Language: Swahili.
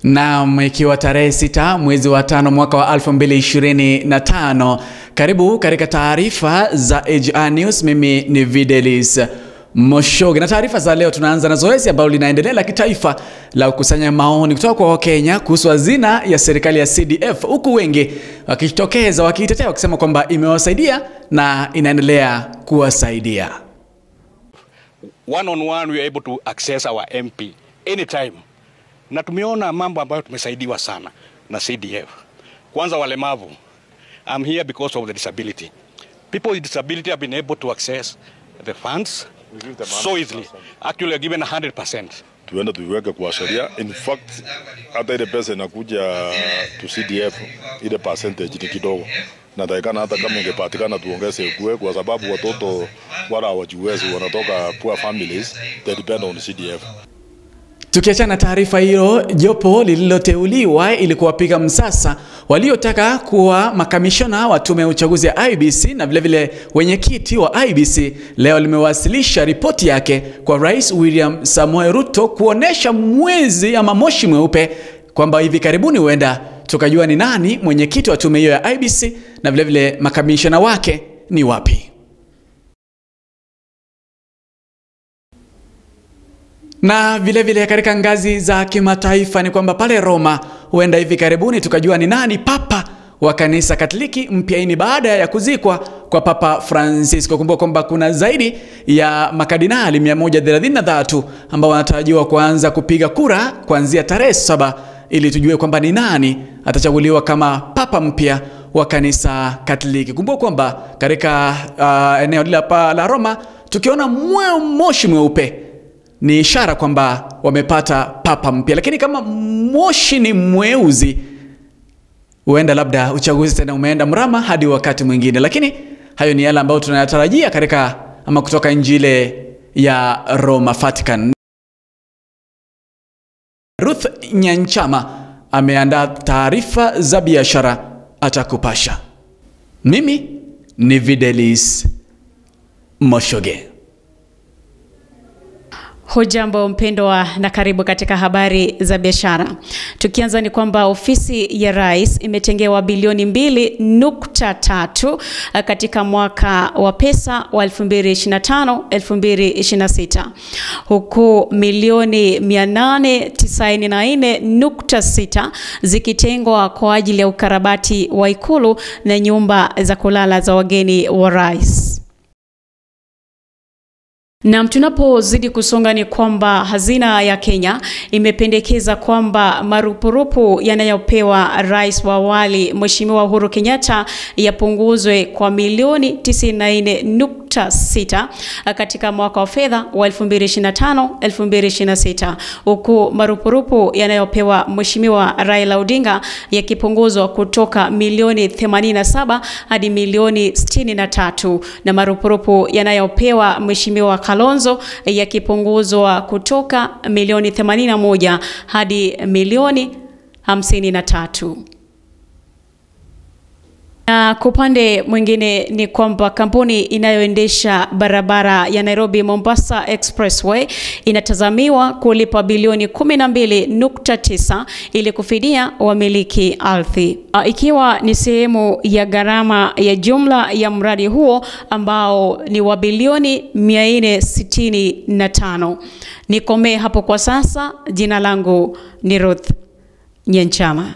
Naam, ikiwa tarehe 6 mwezi wa 5 mwaka wa 2025. Karibu katika taarifa za AGR News. Mimi ni Videlis Moshoge. Na taarifa za leo tunaanza na zoezi ambalo linaendelea la kitaifa la kukusanya maoni kutoka kwa Wakenya kuhusu hazina ya serikali ya CDF, huku wengi wakitokeza wakitetea wakisema kwamba imewasaidia na inaendelea kuwasaidia. One on one we are able to access our MP anytime. Na tumeona mambo ambayo tumesaidiwa sana na CDF. Kwanza walemavu. I'm here because of the disability. People with disability have been able to access the funds so easily. Actually are given 100%. Tuenda tuiweke kwa sheria. In fact, hata ile pesa inakuja to CDF, ile percentage ni kidogo. Na daikana hata kama ingepatikana tuongeze kwa sababu watoto wala hawajiwezi wanatoka poor families, they depend on CDF. Tukiachana taarifa hiyo, jopo lililoteuliwa ili kuwapiga msasa waliotaka kuwa makamishona wa tume ya uchaguzi ya IEBC na vile wenyekiti wa IEBC leo limewasilisha ripoti yake kwa Rais William Samoei Ruto kuonesha mwezi ama moshi mweupe kwamba hivi karibuni huenda tukajua ni nani mwenyekiti wa tume hiyo ya IEBC na vile makamishona wake ni wapi. Na vile katika ngazi za kimataifa ni kwamba pale Roma huenda hivi karibuni tukajua ni nani papa wa kanisa Katoliki mpya. Ni baada ya kuzikwa kwa Papa Francisco. Kumbuka kwamba kuna zaidi ya makardinali 133 ambao wanatarajiwa kuanza kupiga kura kuanzia tarehe 7 ili tujue kwamba ni nani atachaguliwa kama papa mpya wa kanisa Katoliki. Kumbuka kwamba katika eneo la Roma tukiona moshi mweupe ni ishara kwamba wamepata papa mpya, lakini kama moshi ni mweuzi huenda labda uchaguzi tena umeenda mrama hadi wakati mwingine. Lakini hayo ni yale ambayo tunayatarajia katika ama kutoka Injili ya Roma, Vatican. Ruth Nyanchama ameandaa taarifa za biashara, atakupasha. Mimi ni Videlis Moshoge. Hujambo mpendwa na karibu katika habari za biashara. Tukianza ni kwamba ofisi ya rais imetengewa bilioni 2.3 katika mwaka wa pesa wa 2025-2026. Huku milioni 894.6 zikitengwa kwa ajili ya ukarabati wa ikulu na nyumba za kulala za wageni wa rais. Na tunapozidi kusonga ni kwamba hazina ya Kenya imependekeza kwamba marupurupu yanayopewa rais wa awali Mheshimiwa Uhuru Kenyatta yapunguzwe kwa milioni 94.6 katika mwaka wa fedha wa 2025-2026, huku marupurupu yanayopewa Mheshimiwa Raila Odinga yakipunguzwa kutoka milioni 87 hadi milioni 63, na marupurupu yanayopewa Mheshimiwa Kalonzo yakipunguzwa kutoka milioni 81 hadi milioni 53. Na kwa upande mwingine ni kwamba kampuni inayoendesha barabara ya Nairobi Mombasa Expressway inatazamiwa kulipa bilioni 12.9 ili kufidia wamiliki ardhi, ikiwa ni sehemu ya gharama ya jumla ya mradi huo ambao ni wa bilioni 465. Nikomee hapo kwa sasa. Jina langu ni Ruth Nyanchama.